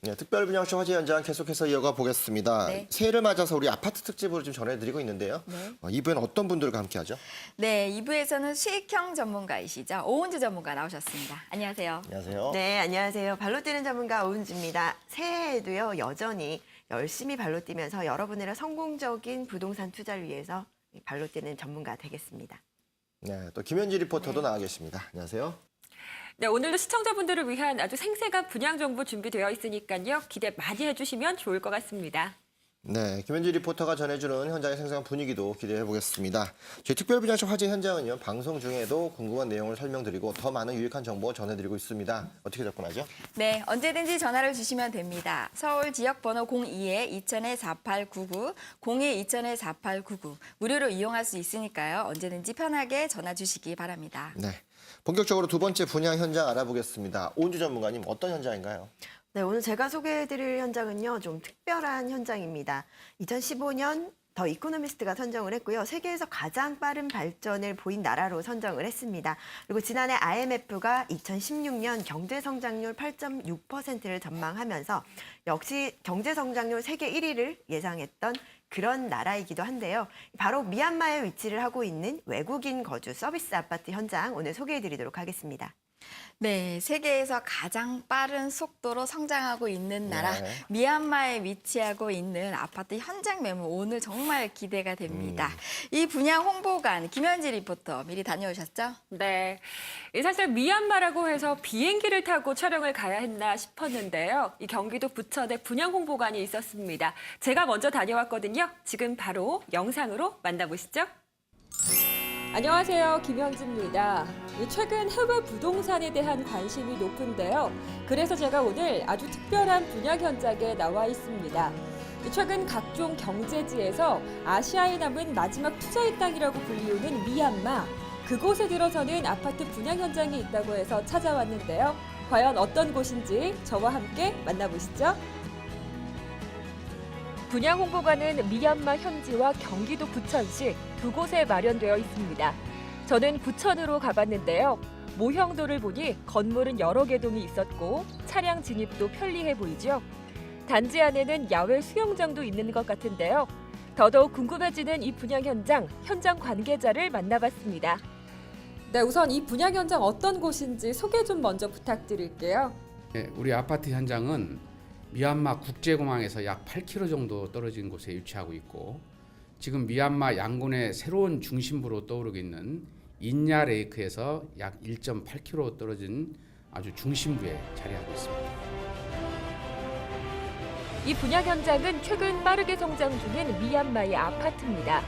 네, 특별분양쇼 화제 현장 계속해서 이어가 보겠습니다. 네. 새해를 맞아서 우리 아파트 특집으로 좀 전해드리고 있는데요. 네. 2부에는 어떤 분들과 함께하죠? 네, 2부에서는 수익형 전문가이시죠. 오은주 전문가 나오셨습니다. 안녕하세요. 안녕하세요. 네, 안녕하세요. 발로 뛰는 전문가 오은주입니다. 새해에도요, 여전히 열심히 발로 뛰면서 여러분의 성공적인 부동산 투자를 위해서 발로 뛰는 전문가 되겠습니다. 네, 또 김현지 리포터도 나와 계십니다. 안녕하세요. 네, 오늘도 시청자분들을 위한 아주 생생한 분양 정보 준비되어 있으니까요. 기대 많이 해주시면 좋을 것 같습니다. 네, 김현지 리포터가 전해주는 현장의 생생한 분위기도 기대해 보겠습니다. 저희 특별분양쇼 화제 현장은요, 방송 중에도 궁금한 내용을 설명드리고 더 많은 유익한 정보 전해드리고 있습니다. 어떻게 접근하죠? 네, 언제든지 전화를 주시면 됩니다. 서울 지역번호 02-2000-4899, 02-2000-4899 무료로 이용할 수 있으니까요. 언제든지 편하게 전화 주시기 바랍니다. 네, 본격적으로 두 번째 분양 현장 알아보겠습니다. 오은주 전문가님, 어떤 현장인가요? 네, 오늘 제가 소개해드릴 현장은요, 좀 특별한 현장입니다. 2015년 더 이코노미스트가 선정을 했고요. 세계에서 가장 빠른 발전을 보인 나라로 선정을 했습니다. 그리고 지난해 IMF가 2016년 경제 성장률 8.6%를 전망하면서 역시 경제 성장률 세계 1위를 예상했던 그런 나라이기도 한데요. 바로 미얀마에 위치를 하고 있는 외국인 거주 서비스 아파트 현장 오늘 소개해드리도록 하겠습니다. 네, 세계에서 가장 빠른 속도로 성장하고 있는 나라 네. 미얀마에 위치하고 있는 아파트 현장 매물 오늘 정말 기대가 됩니다. 이 분양 홍보관 김현지 리포터 미리 다녀오셨죠? 네, 사실 미얀마라고 해서 비행기를 타고 촬영을 가야 했나 싶었는데요. 이 경기도 부천에 분양 홍보관이 있었습니다. 제가 먼저 다녀왔거든요. 지금 바로 영상으로 만나보시죠. 안녕하세요, 김현지입니다. 최근 해외 부동산에 대한 관심이 높은데요. 그래서 제가 오늘 아주 특별한 분양 현장에 나와 있습니다. 최근 각종 경제지에서 아시아에 남은 마지막 투자의 땅이라고 불리우는 미얀마. 그곳에 들어서는 아파트 분양 현장이 있다고 해서 찾아왔는데요. 과연 어떤 곳인지 저와 함께 만나보시죠. 분양 홍보관은 미얀마 현지와 경기도 부천시 두 곳에 마련되어 있습니다. 저는 부천으로 가봤는데요. 모형도를 보니 건물은 여러 개동이 있었고 차량 진입도 편리해 보이죠. 단지 안에는 야외 수영장도 있는 것 같은데요. 더더욱 궁금해지는 이 분양 현장 관계자를 만나봤습니다. 네, 우선 이 분양 현장 어떤 곳인지 소개 좀 먼저 부탁드릴게요. 네, 우리 아파트 현장은 미얀마 국제공항에서 약 8km 정도 떨어진 곳에 위치하고 있고 지금 미얀마 양곤의 새로운 중심부로 떠오르고 있는 인야레이크에서 약 1.8km 떨어진 아주 중심부에 자리하고 있습니다. 이 분양 현장은 최근 빠르게 성장 중인 미얀마의 아파트입니다.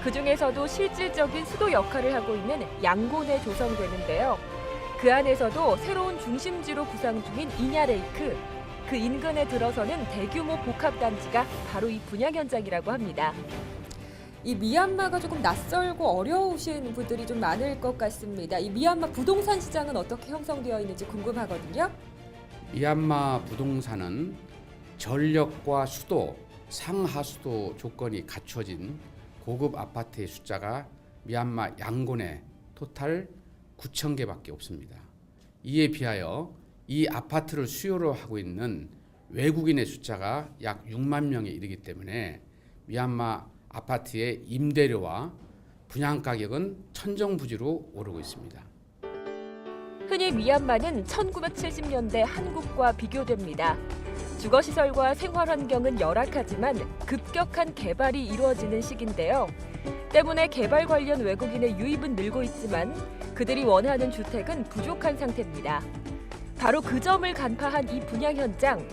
그중에서도 실질적인 수도 역할을 하고 있는 양곤에 조성되는데요. 그 안에서도 새로운 중심지로 구상 중인 인야레이크, 그 인근에 들어서는 대규모 복합단지가 바로 이 분양 현장이라고 합니다. 이 미얀마가 조금 낯설고 어려우신 분들이 좀 많을 것 같습니다. 이 미얀마 부동산 시장은 어떻게 형성되어 있는지 궁금하거든요. 미얀마 부동산은 전력과 수도, 상하수도 조건이 갖춰진 고급 아파트의 숫자가 미얀마 양곤에 토탈 9,000개밖에 없습니다. 이에 비하여 이 아파트를 수요로 하고 있는 외국인의 숫자가 약 6만 명에 이르기 때문에 미얀마 아파트의 임대료와 분양 가격은 천정부지로 오르고 있습니다. 흔히 미얀마는 1970년대 한국과 비교됩니다. 주거시설과 생활환경은 열악하지만 급격한 개발이 이루어지는 시기인데요. 때문에 개발 관련 외국인의 유입은 늘고 있지만 그들이 원하는 주택은 부족한 상태입니다. 바로 그 점을 간파한 이 분양 현장.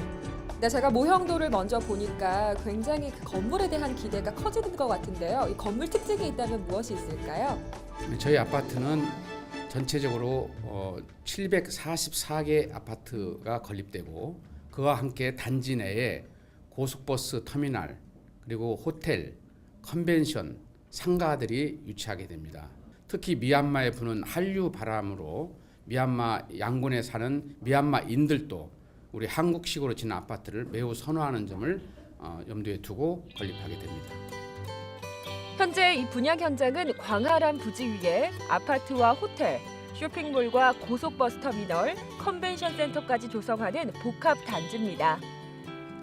네, 제가 모형도를 먼저 보니까 굉장히 그 건물에 대한 기대가 커지는 것 같은데요. 이 건물 특징이 있다면 무엇이 있을까요? 저희 아파트는 전체적으로 744개 아파트가 건립되고 그와 함께 단지 내에 고속버스 터미널 그리고 호텔, 컨벤션, 상가들이 유치하게 됩니다. 특히 미얀마에 부는 한류 바람으로 미얀마 양곤에 사는 미얀마인들도 우리 한국식으로 지은 아파트를 매우 선호하는 점을 염두에 두고 건립하게 됩니다. 현재 이 분양 현장은 광활한 부지 위에 아파트와 호텔, 쇼핑몰과 고속버스 터미널, 컨벤션 센터까지 조성하는 복합 단지입니다.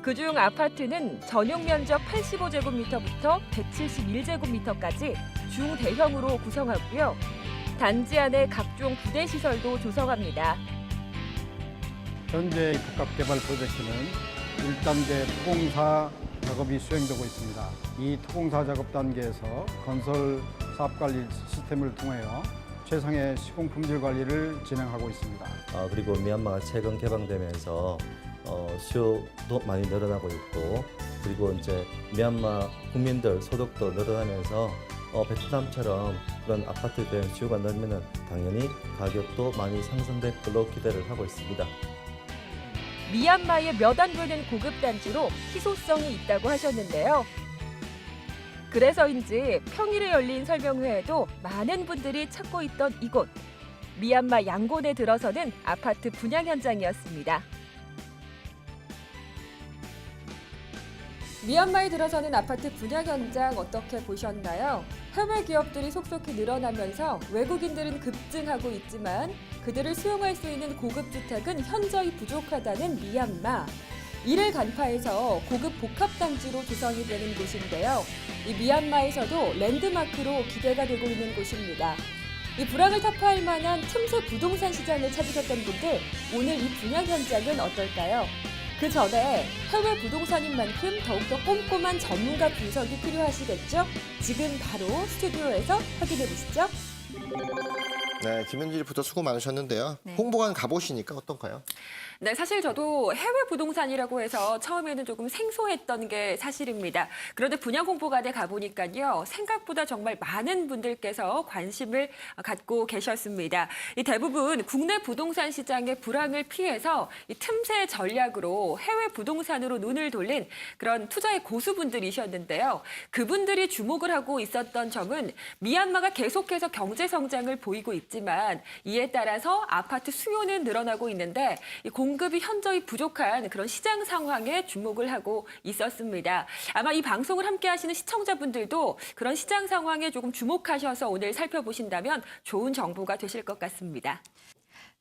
그중 아파트는 전용 면적 85제곱미터부터 171제곱미터까지 중대형으로 구성하고요. 단지 안에 각종 부대 시설도 조성합니다. 현재 복합개발 프로젝트는 1단계 토공사 작업이 수행되고 있습니다. 이 토공사 작업 단계에서 건설 사업관리 시스템을 통하여 최상의 시공품질 관리를 진행하고 있습니다. 그리고 미얀마가 최근 개방되면서 수요도 많이 늘어나고 있고, 그리고 이제 미얀마 국민들 소득도 늘어나면서 베트남처럼 그런 아파트에 대한 수요가 늘면은 당연히 가격도 많이 상승될 걸로 기대를 하고 있습니다. 미얀마의 몇 안 되는 고급 단지로 희소성이 있다고 하셨는데요. 그래서인지 평일에 열린 설명회에도 많은 분들이 찾고 있던 이곳. 미얀마 양곤에 들어서는 아파트 분양 현장이었습니다. 미얀마에 들어서는 아파트 분양 현장 어떻게 보셨나요? 해외 기업들이 속속히 늘어나면서 외국인들은 급증하고 있지만 그들을 수용할 수 있는 고급 주택은 현저히 부족하다는 미얀마. 이를 간파해서 고급 복합단지로 조성이 되는 곳인데요. 이 미얀마에서도 랜드마크로 기대가 되고 있는 곳입니다. 이 불황을 타파할 만한 틈새 부동산 시장을 찾으셨던 분들, 오늘 이 분양 현장은 어떨까요? 그 전에 해외 부동산인 만큼 더욱더 꼼꼼한 전문가 분석이 필요하시겠죠? 지금 바로 스튜디오에서 확인해 보시죠. 네, 김현지 리포터 수고 많으셨는데요. 네. 홍보관 가보시니까 어떤가요? 네, 사실 저도 해외 부동산이라고 해서 처음에는 조금 생소했던 게 사실입니다. 그런데 분양 홍보관에 가보니까요, 생각보다 정말 많은 분들께서 관심을 갖고 계셨습니다. 이 대부분 국내 부동산 시장의 불황을 피해서 이 틈새 전략으로 해외 부동산으로 눈을 돌린 그런 투자의 고수분들이셨는데요. 그분들이 주목을 하고 있었던 점은 미얀마가 계속해서 경제 성장을 보이고 있지만 이에 따라서 아파트 수요는 늘어나고 있는데 이 공급이 현저히 부족한 그런 시장 상황에 주목을 하고 있었습니다. 아마 이 방송을 함께 하시는 시청자분들도 그런 시장 상황에 조금 주목하셔서 오늘 살펴보신다면 좋은 정보가 되실 것 같습니다.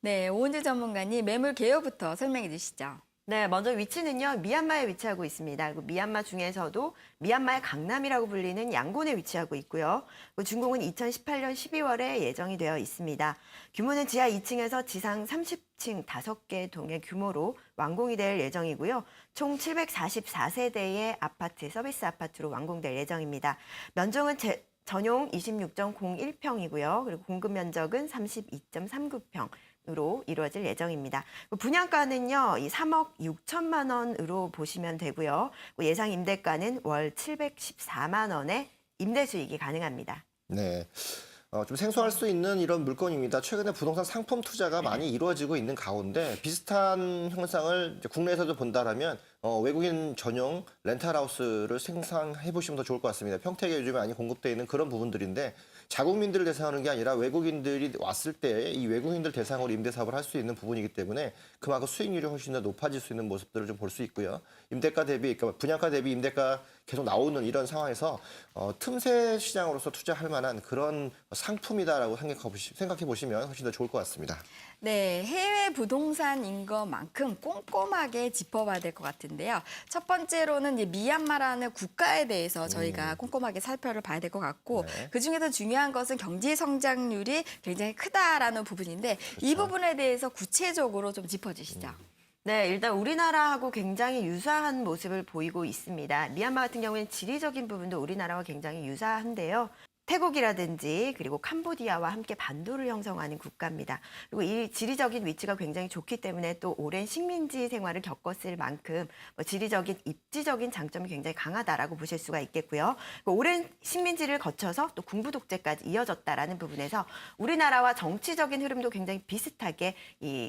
네, 오은재 전문가님 매물 개요부터 설명해 주시죠. 네, 먼저 위치는요, 미얀마에 위치하고 있습니다. 그리고 미얀마 중에서도 미얀마의 강남이라고 불리는 양곤에 위치하고 있고요. 준공은 2018년 12월에 예정이 되어 있습니다. 규모는 지하 2층에서 지상 30층 5개 동의 규모로 완공이 될 예정이고요. 총 744세대의 아파트, 서비스 아파트로 완공될 예정입니다. 면적은 전용 26.01평이고요. 그리고 공급 면적은 32.39평. 으로 이루어질 예정입니다. 분양가는요, 이 3억 6천만 원으로 보시면 되고요. 예상 임대가는 월 714만 원의 임대 수익이 가능합니다. 네. 좀 생소할 수 있는 이런 물건입니다. 최근에 부동산 상품 투자가 많이 이루어지고 있는 가운데 비슷한 형상을 이제 국내에서도 본다라면 외국인 전용 렌탈하우스를 생산해 보시면 더 좋을 것 같습니다. 평택에 요즘에 많이 공급되어 있는 그런 부분들인데 자국민들을 대상하는 게 아니라 외국인들이 왔을 때 이 외국인들 대상으로 임대 사업을 할 수 있는 부분이기 때문에 그만큼 수익률이 훨씬 더 높아질 수 있는 모습들을 좀 볼 수 있고요. 임대가 대비, 그러니까 분양가 대비 임대가 계속 나오는 이런 상황에서 틈새 시장으로서 투자할 만한 그런 상품이다라고 생각해 보시면 훨씬 더 좋을 것 같습니다. 네, 해외 부동산인 것만큼 꼼꼼하게 짚어봐야 될 것 같은데요. 첫 번째로는 이제 미얀마라는 국가에 대해서 저희가 꼼꼼하게 살펴봐야 될 것 같고, 네. 그중에서 중요한 것은 경제 성장률이 굉장히 크다라는 부분인데 이 부분에 대해서 구체적으로 좀 짚어주시죠. 네, 일단 우리나라하고 굉장히 유사한 모습을 보이고 있습니다. 미얀마 같은 경우에는 지리적인 부분도 우리나라와 굉장히 유사한데요. 태국이라든지 그리고 캄보디아와 함께 반도를 형성하는 국가입니다. 그리고 이 지리적인 위치가 굉장히 좋기 때문에 또 오랜 식민지 생활을 겪었을 만큼 지리적인 입지적인 장점이 굉장히 강하다라고 보실 수가 있겠고요. 오랜 식민지를 거쳐서 또 군부 독재까지 이어졌다라는 부분에서 우리나라와 정치적인 흐름도 굉장히 비슷하게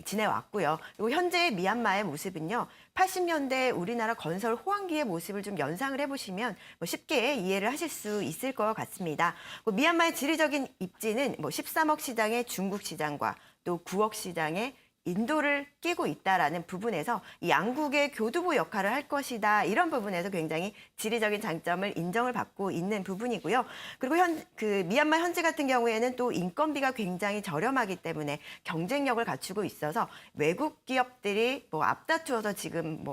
지내왔고요. 그리고 현재의 미얀마의 모습은요. 80년대 우리나라 건설 호황기의 모습을 좀 연상을 해보시면 쉽게 이해를 하실 수 있을 것 같습니다. 미얀마의 지리적인 입지는 13억 시장의 중국 시장과 또 9억 시장의 인도를 끼고 있다라는 부분에서 이 양국의 교두보 역할을 할 것이다. 이런 부분에서 굉장히 지리적인 장점을 인정을 받고 있는 부분이고요. 그리고 미얀마 현지 같은 경우에는 또 인건비가 굉장히 저렴하기 때문에 경쟁력을 갖추고 있어서 외국 기업들이 뭐 앞다투어서 지금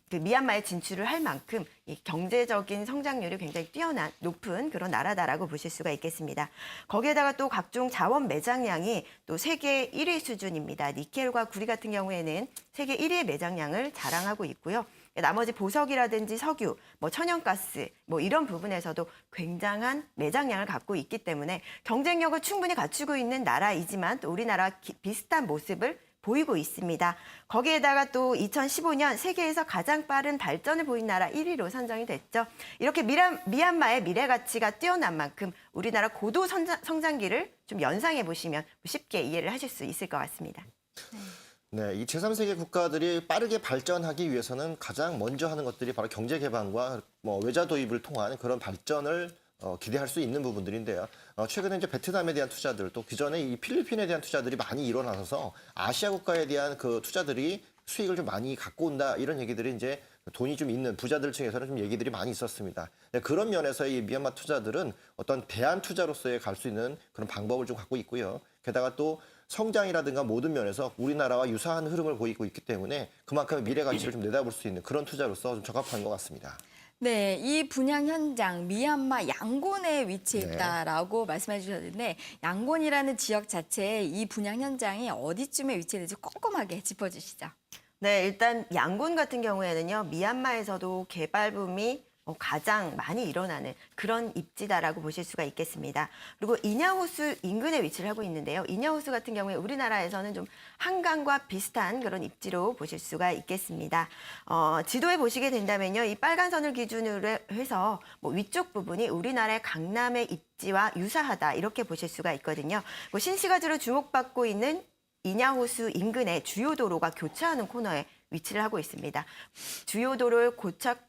그 미얀마에 진출을 할 만큼 이 경제적인 성장률이 굉장히 뛰어난 높은 그런 나라다라고 보실 수가 있겠습니다. 거기에다가 또 각종 자원 매장량이 또 세계 1위 수준입니다. 니켈과 구리 같은 경우에는 세계 1위의 매장량을 자랑하고 있고요. 나머지 보석이라든지 석유, 천연가스 이런 부분에서도 굉장한 매장량을 갖고 있기 때문에 경쟁력을 충분히 갖추고 있는 나라이지만 또 우리나라 비슷한 모습을 보이고 있습니다. 거기에다가 또 2015년 세계에서 가장 빠른 발전을 보인 나라 1위로 선정이 됐죠. 이렇게 미얀마의 미래 가치가 뛰어난 만큼 우리나라 고도 성장기를 좀 연상해 보시면 쉽게 이해를 하실 수 있을 것 같습니다. 네, 이 제3세계 국가들이 빠르게 발전하기 위해서는 가장 먼저 하는 것들이 바로 경제 개방과 외자 도입을 통한 그런 발전을 기대할 수 있는 부분들인데요. 최근에 이제 베트남에 대한 투자들, 또 기존에 이 필리핀에 대한 투자들이 많이 일어나서 아시아 국가에 대한 그 투자들이 수익을 좀 많이 갖고 온다 이런 얘기들이 이제 돈이 좀 있는 부자들 층에서는 좀 얘기들이 많이 있었습니다. 그런 면에서 이 미얀마 투자들은 어떤 대안 투자로서의 갈 수 있는 그런 방법을 좀 갖고 있고요. 게다가 또 성장이라든가 모든 면에서 우리나라와 유사한 흐름을 보이고 있기 때문에 그만큼 미래 가치를 좀 내다볼 수 있는 그런 투자로서 좀 적합한 것 같습니다. 네, 이 분양 현장 미얀마 양곤에 위치해 있다라고 말씀해 주셨는데 양곤이라는 지역 자체에 이 분양 현장이 어디쯤에 위치했는지 꼼꼼하게 짚어주시죠. 네, 일단 양곤 같은 경우에는요. 미얀마에서도 개발 붐이 가장 많이 일어나는 그런 입지다라고 보실 수가 있겠습니다. 그리고 인야호수 인근에 위치를 하고 있는데요. 인야호수 같은 경우에 우리나라에서는 좀 한강과 비슷한 그런 입지로 보실 수가 있겠습니다. 지도에 보시게 된다면요. 이 빨간 선을 기준으로 해서 위쪽 부분이 우리나라의 강남의 입지와 유사하다 이렇게 보실 수가 있거든요. 신시가지로 주목받고 있는 인야호수 인근의 주요 도로가 교차하는 코너에 위치를 하고 있습니다. 주요 도로를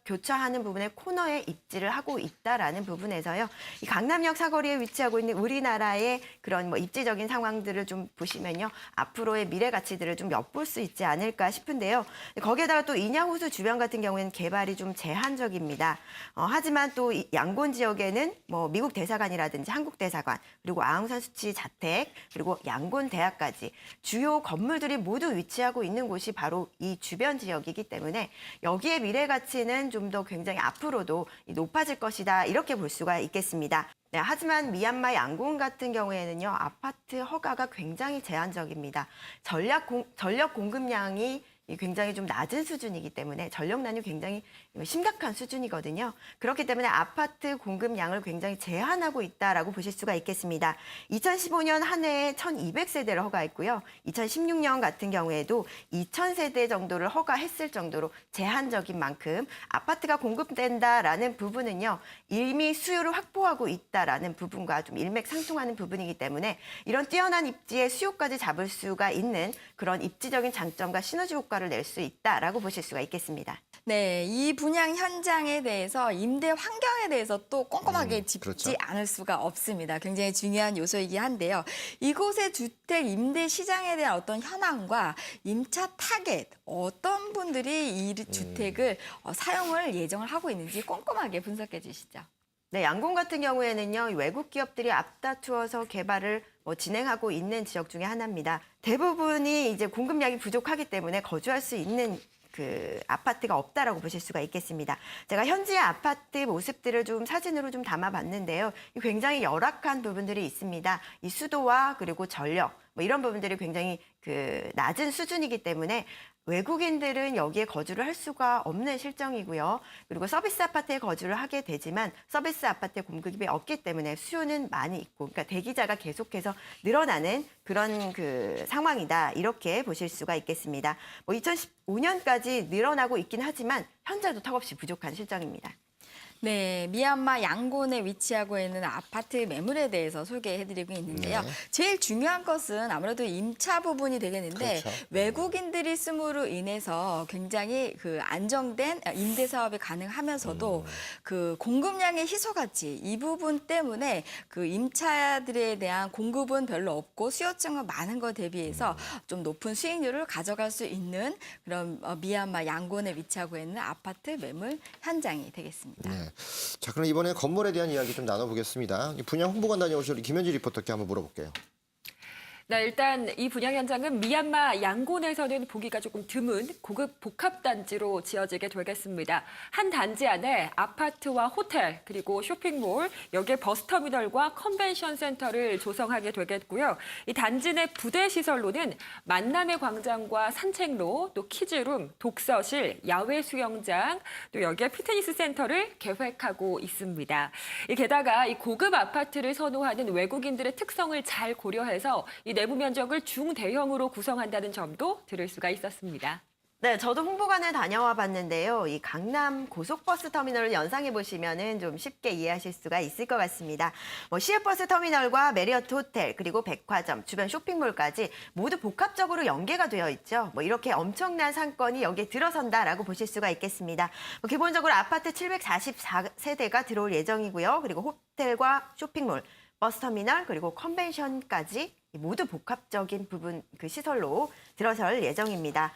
교차하는 부분에 코너에 입지를 하고 있다라는 부분에서요. 이 강남역 사거리에 위치하고 있는 우리나라의 그런 입지적인 상황들을 좀 보시면요. 앞으로의 미래 가치들을 좀 엿볼 수 있지 않을까 싶은데요. 거기에다가 또 인야호수 주변 같은 경우에는 개발이 좀 제한적입니다. 하지만 또 양곤 지역에는 미국 대사관이라든지 한국 대사관 그리고 아웅산 수치 자택 그리고 양곤 대학까지 주요 건물들이 모두 위치하고 있는 곳이 바로 이 주변 지역이기 때문에 여기에 미래 가치는 좀 더 굉장히 앞으로도 높아질 것이다 이렇게 볼 수가 있겠습니다. 네, 하지만 미얀마 양곤 같은 경우에는요 아파트 허가가 굉장히 제한적입니다. 전력 공급량이 굉장히 좀 낮은 수준이기 때문에 전력난이 굉장히 심각한 수준이거든요. 그렇기 때문에 아파트 공급량을 굉장히 제한하고 있다라고 보실 수가 있겠습니다. 2015년 한 해에 1,200세대를 허가했고요. 2016년 같은 경우에도 2,000세대 정도를 허가했을 정도로 제한적인 만큼 아파트가 공급된다라는 부분은요. 이미 수요를 확보하고 있다라는 부분과 좀 일맥상통하는 부분이기 때문에 이런 뛰어난 입지의 수요까지 잡을 수가 있는 그런 입지적인 장점과 시너지 효과를 낼 수 있다라고 보실 수가 있겠습니다. 네, 이 분양 현장에 대해서 임대 환경에 대해서 또 꼼꼼하게 짚지 그렇죠. 않을 수가 없습니다. 굉장히 중요한 요소이긴 한데요. 이곳의 주택 임대 시장에 대한 어떤 현황과 임차 타겟, 어떤 분들이 이 주택을 사용을 예정을 하고 있는지 꼼꼼하게 분석해 주시죠. 네, 양곤 같은 경우에는요, 외국 기업들이 앞다투어서 개발을 진행하고 있는 지역 중에 하나입니다. 대부분이 이제 공급량이 부족하기 때문에 거주할 수 있는 그 아파트가 없다라고 보실 수가 있겠습니다. 제가 현지의 아파트 모습들을 좀 사진으로 좀 담아봤는데요. 굉장히 열악한 부분들이 있습니다. 이 수도와 그리고 전력 이런 부분들이 굉장히 그 낮은 수준이기 때문에 외국인들은 여기에 거주를 할 수가 없는 실정이고요. 그리고 서비스 아파트에 거주를 하게 되지만 서비스 아파트의 공급이 없기 때문에 수요는 많이 있고, 그러니까 대기자가 계속해서 늘어나는 그런 그 상황이다. 이렇게 보실 수가 있겠습니다. 2015년까지 늘어나고 있긴 하지만 현재도 턱없이 부족한 실정입니다. 네, 미얀마 양곤에 위치하고 있는 아파트 매물에 대해서 소개해드리고 있는데요. 네. 제일 중요한 것은 아무래도 임차 부분이 되겠는데 그렇죠. 외국인들이 쓰므로 인해서 굉장히 그 안정된 임대 사업이 가능하면서도 그 공급량의 희소가치 이 부분 때문에 그 임차들에 대한 공급은 별로 없고 수요층은 많은 것 대비해서 좀 높은 수익률을 가져갈 수 있는 그런 미얀마 양곤에 위치하고 있는 아파트 매물 현장이 되겠습니다. 네. 자, 그럼 이번에 건물에 대한 이야기 좀 나눠보겠습니다. 이 분양 홍보관 다녀오신 우리 김현지 리포터께 한번 물어볼게요. 네, 일단 이 분양 현장은 미얀마 양곤에서는 보기가 조금 드문 고급 복합 단지로 지어지게 되겠습니다. 한 단지 안에 아파트와 호텔 그리고 쇼핑몰, 여기에 버스터미널과 컨벤션 센터를 조성하게 되겠고요. 이 단지 내 부대 시설로는 만남의 광장과 산책로, 또 키즈룸, 독서실, 야외 수영장, 또 여기에 피트니스 센터를 계획하고 있습니다. 게다가 이 고급 아파트를 선호하는 외국인들의 특성을 잘 고려해서 이 내부 면적을 중대형으로 구성한다는 점도 들을 수가 있었습니다. 네, 저도 홍보관에 다녀와 봤는데요. 이 강남 고속버스 터미널을 연상해 보시면은 좀 쉽게 이해하실 수가 있을 것 같습니다. 시외버스 터미널과 메리어트 호텔 그리고 백화점, 주변 쇼핑몰까지 모두 복합적으로 연계가 되어 있죠. 이렇게 엄청난 상권이 여기에 들어선다라고 보실 수가 있겠습니다. 기본적으로 아파트 744세대가 들어올 예정이고요. 그리고 호텔과 쇼핑몰, 버스터미널 그리고 컨벤션까지 모두 복합적인 부분 그 시설로 들어설 예정입니다.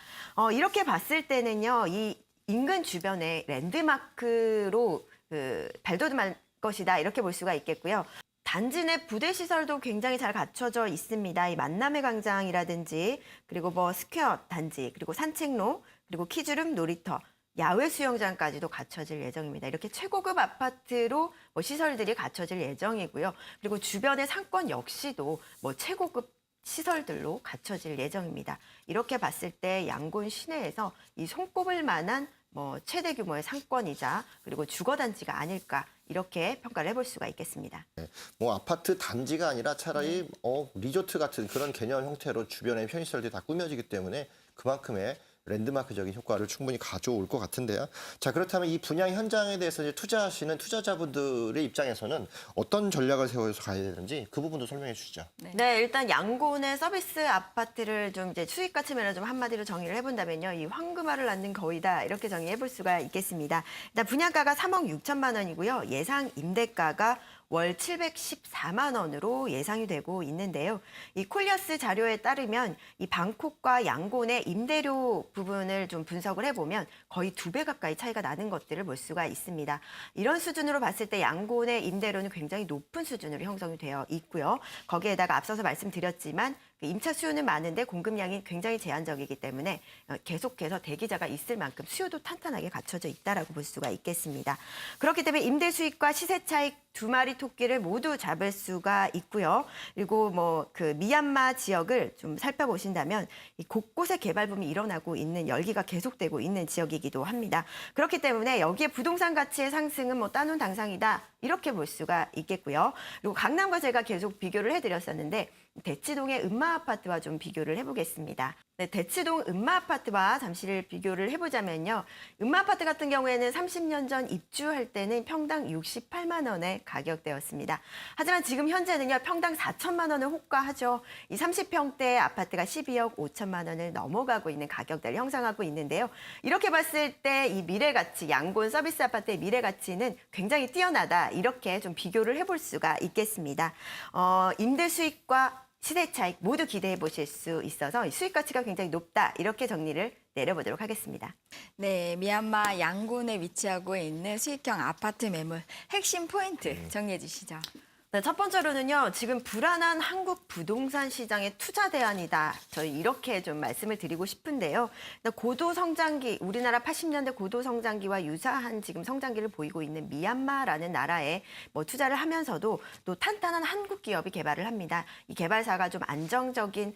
이렇게 봤을 때는요, 이 인근 주변에 랜드마크로 발돋움할 것이다 이렇게 볼 수가 있겠고요. 단지 내 부대 시설도 굉장히 잘 갖춰져 있습니다. 이 만남의 광장이라든지 그리고 스퀘어 단지 그리고 산책로 그리고 키즈룸 놀이터. 야외 수영장까지도 갖춰질 예정입니다. 이렇게 최고급 아파트로 시설들이 갖춰질 예정이고요. 그리고 주변의 상권 역시도 최고급 시설들로 갖춰질 예정입니다. 이렇게 봤을 때 양곤 시내에서 이 손꼽을 만한 최대 규모의 상권이자 그리고 주거단지가 아닐까 이렇게 평가를 해볼 수가 있겠습니다. 네. 아파트 단지가 아니라 차라리 리조트 같은 그런 개념 형태로 주변의 편의시설들이 다 꾸며지기 때문에 그만큼의 랜드마크적인 효과를 충분히 가져올 것 같은데요. 자, 그렇다면 이 분양 현장에 대해서 이제 투자하시는 투자자분들의 입장에서는 어떤 전략을 세워서 가야 되는지 그 부분도 설명해 주시죠. 네, 일단 양곤의 서비스 아파트를 좀 이제 수익가 측면을 좀 한마디로 정의를 해본다면요. 이 황금알을 낳는 거위다 이렇게 정의해 볼 수가 있겠습니다. 일단 분양가가 3억 6천만 원이고요. 예상 임대가가 월 714만 원으로 예상이 되고 있는데요. 이 콜리어스 자료에 따르면 이 방콕과 양곤의 임대료 부분을 좀 분석을 해보면 거의 2배 가까이 차이가 나는 것들을 볼 수가 있습니다. 이런 수준으로 봤을 때 양곤의 임대료는 굉장히 높은 수준으로 형성이 되어 있고요. 거기에다가 앞서서 말씀드렸지만 임차 수요는 많은데 공급량이 굉장히 제한적이기 때문에 계속해서 대기자가 있을 만큼 수요도 탄탄하게 갖춰져 있다라고 볼 수가 있겠습니다. 그렇기 때문에 임대 수익과 시세 차익 두 마리 토끼를 모두 잡을 수가 있고요. 그리고 그 미얀마 지역을 좀 살펴보신다면 이 곳곳에 개발 붐이 일어나고 있는 열기가 계속되고 있는 지역이기도 합니다. 그렇기 때문에 여기에 부동산 가치의 상승은 따놓은 당상이다 이렇게 볼 수가 있겠고요. 그리고 강남과 제가 계속 비교를 해드렸었는데 대치동의 음마 아파트와 좀 비교를 해보겠습니다. 네, 대치동 음마 아파트와 잠시 비교를 해보자면요. 음마 아파트 같은 경우에는 30년 전 입주할 때는 평당 68만 원에 가격대였습니다. 하지만 지금 현재는요. 평당 4천만 원을 호가하죠. 이 30평대 아파트가 12억 5천만 원을 넘어가고 있는 가격대를 형성하고 있는데요. 이렇게 봤을 때 이 미래 가치, 양곤 서비스 아파트의 미래 가치는 굉장히 뛰어나다. 이렇게 좀 비교를 해볼 수가 있겠습니다. 임대 수익과 시세 차익 모두 기대해 보실 수 있어서 수익 가치가 굉장히 높다. 이렇게 정리를 내려보도록 하겠습니다. 네, 미얀마 양곤에 위치하고 있는 수익형 아파트 매물 핵심 포인트 정리해 주시죠. 네, 첫 번째로는요. 지금 불안한 한국 부동산 시장의 투자 대안이다. 저희 이렇게 좀 말씀을 드리고 싶은데요. 고도 성장기, 우리나라 80년대 고도 성장기와 유사한 지금 성장기를 보이고 있는 미얀마라는 나라에 투자를 하면서도 또 탄탄한 한국 기업이 개발을 합니다. 이 개발사가 좀 안정적인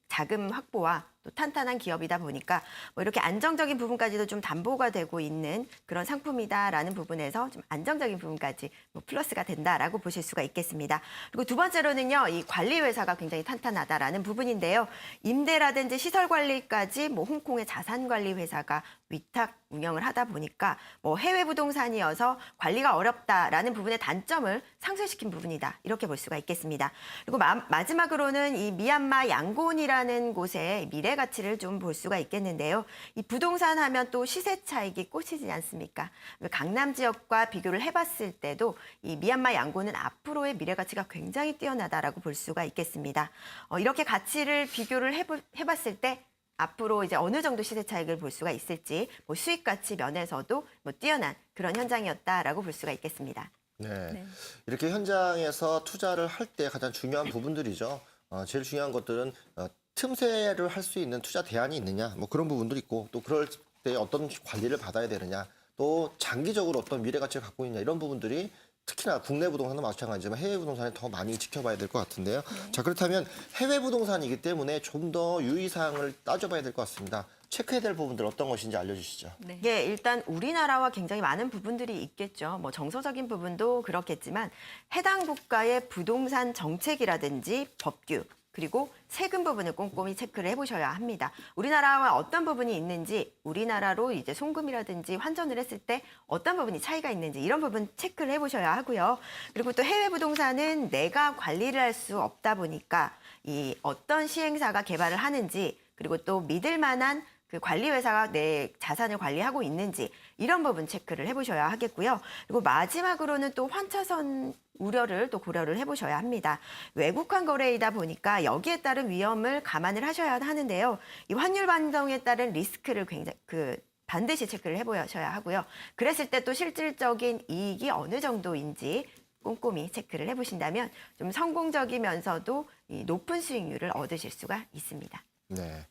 자금 확보와 또 탄탄한 기업이다 보니까 이렇게 안정적인 부분까지도 좀 담보가 되고 있는 그런 상품이다라는 부분에서 좀 안정적인 부분까지 플러스가 된다라고 보실 수가 있겠습니다. 그리고 두 번째로는요, 이 관리 회사가 굉장히 탄탄하다라는 부분인데요. 임대라든지 시설 관리까지 홍콩의 자산 관리 회사가 위탁 운영을 하다 보니까 뭐 해외 부동산이어서 관리가 어렵다라는 부분의 단점을 상쇄시킨 부분이다. 이렇게 볼 수가 있겠습니다. 그리고 마지막으로는 이 미얀마 양곤이라는 곳의 미래 가치를 좀 볼 수가 있겠는데요. 이 부동산 하면 또 시세 차익이 꽂히지 않습니까? 강남 지역과 비교를 해봤을 때도 이 미얀마 양곤은 앞으로의 미래 가치가 굉장히 뛰어나다라고 볼 수가 있겠습니다. 이렇게 가치를 비교를 해봤을 때 앞으로 이제 어느 정도 시세 차익을 볼 수가 있을지 뭐 수익 가치 면에서도 뭐 뛰어난 그런 현장이었다라고 볼 수가 있겠습니다. 네. 이렇게 현장에서 투자를 할 때 가장 중요한 부분들이죠. 제일 중요한 것들은 틈새를 할 수 있는 투자 대안이 있느냐, 뭐 그런 부분도 있고, 또 그럴 때 어떤 관리를 받아야 되느냐, 또 장기적으로 어떤 미래 가치를 갖고 있냐, 이런 부분들이 특히나 국내 부동산도 마찬가지지만 해외 부동산에 더 많이 지켜봐야 될 것 같은데요. 자, 그렇다면 해외 부동산이기 때문에 좀 더 유의사항을 따져봐야 될 것 같습니다. 체크해야 될 부분들 어떤 것인지 알려주시죠. 네. 예, 일단 우리나라와 굉장히 많은 부분들이 있겠죠. 뭐 정서적인 부분도 그렇겠지만 해당 국가의 부동산 정책이라든지 법규 그리고 세금 부분을 꼼꼼히 체크를 해보셔야 합니다. 우리나라와 어떤 부분이 있는지, 우리나라로 이제 송금이라든지 환전을 했을 때 어떤 부분이 차이가 있는지 이런 부분 체크를 해보셔야 하고요. 그리고 또 해외 부동산은 내가 관리를 할 수 없다 보니까 이 어떤 시행사가 개발을 하는지 그리고 또 믿을 만한 그 관리 회사가 내 자산을 관리하고 있는지 이런 부분 체크를 해보셔야 하겠고요. 그리고 마지막으로는 또 환차선 우려를 또 고려를 해보셔야 합니다. 외국환 거래이다 보니까 여기에 따른 위험을 감안을 하셔야 하는데요. 이 환율 반동에 따른 리스크를 굉장히 반드시 체크를 해보셔야 하고요. 그랬을 때 또 실질적인 이익이 어느 정도인지 꼼꼼히 체크를 해보신다면 좀 성공적이면서도 이 높은 수익률을 얻으실 수가 있습니다. 네.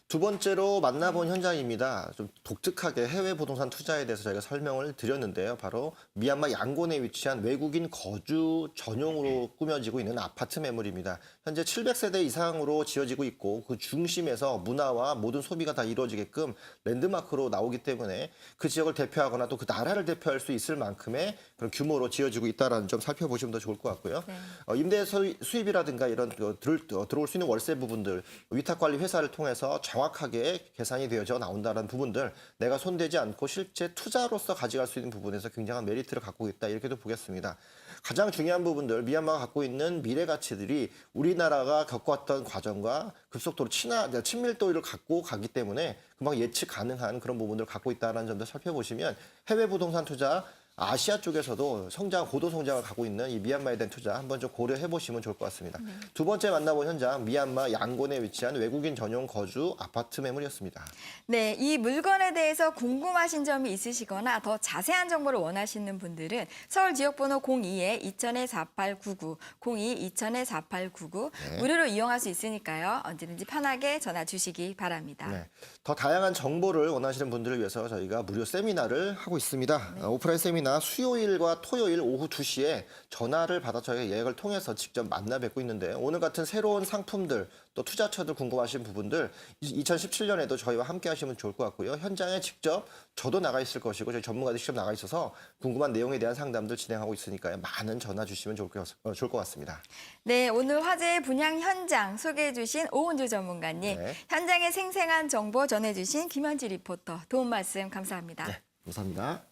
두 번째로 만나본 현장입니다. 좀 독특하게 해외 부동산 투자에 대해서 저희가 설명을 드렸는데요. 바로 미얀마 양곤에 위치한 외국인 거주 전용으로 꾸며지고 있는 아파트 매물입니다. 현재 700세대 이상으로 지어지고 있고 그 중심에서 문화와 모든 소비가 다 이루어지게끔 랜드마크로 나오기 때문에 그 지역을 대표하거나 또 그 나라를 대표할 수 있을 만큼의 그런 규모로 지어지고 있다는 점 살펴보시면 더 좋을 것 같고요. 네. 임대 수입이라든가 이런 들어올 수 있는 월세 부분들, 위탁관리 회사를 통해서 정확하게 계산이 되어져 나온다는 부분들, 내가 손대지 않고 실제 투자로서 가져갈 수 있는 부분에서 굉장한 메리트를 갖고 있다, 이렇게도 보겠습니다. 가장 중요한 부분들, 미얀마가 갖고 있는 미래 가치들이 우리나라가 겪어왔던 과정과 급속도로 친밀도를 갖고 가기 때문에 금방 예측 가능한 그런 부분들을 갖고 있다는 점도 살펴보시면 해외 부동산 투자, 아시아 쪽에서도 고도 성장을 가고 있는 이 미얀마에 대한 투자 한번 좀 고려해 보시면 좋을 것 같습니다. 두 번째 만나본 현장, 미얀마 양곤에 위치한 외국인 전용 거주 아파트 매물이었습니다. 네, 이 물건에 대해서 궁금하신 점이 있으시거나 더 자세한 정보를 원하시는 분들은 서울 지역번호 02-2000-4899, 02-2000-4899 네. 무료로 이용할 수 있으니까요. 언제든지 편하게 전화 주시기 바랍니다. 네. 더 다양한 정보를 원하시는 분들을 위해서 저희가 무료 세미나를 하고 있습니다. 오프라인 세미나 수요일과 토요일 오후 2시에 전화를 받아 저희가 예약을 통해서 직접 만나 뵙고 있는데, 오늘 같은 새로운 상품들 또 투자처들 궁금하신 부분들 2017년에도 저희와 함께 하시면 좋을 것 같고요. 현장에 직접 저도 나가 있을 것이고 저희 전문가들이 직접 나가 있어서 궁금한 내용에 대한 상담들 진행하고 있으니까요. 많은 전화 주시면 좋을 것 같습니다. 네, 오늘 화제의 분양 현장 소개해 주신 오은주 전문가님, 네. 현장의 생생한 정보 전해 주신 김현지 리포터, 도움 말씀 감사합니다. 네, 감사합니다.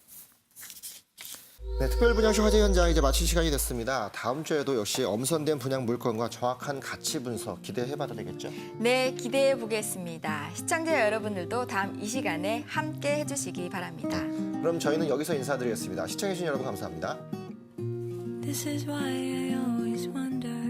네, 특별분양쇼 화제 현장 이제 마칠 시간이 됐습니다. 다음 주에도 역시 엄선된 분양 물건과 정확한 가치 분석 기대해봐도 되겠죠? 네, 기대해 보겠습니다. 시청자 여러분들도 다음 이 시간에 함께 해주시기 바랍니다. 그럼 저희는 여기서 인사드리겠습니다. 시청해주신 여러분 감사합니다. This is why I always wonder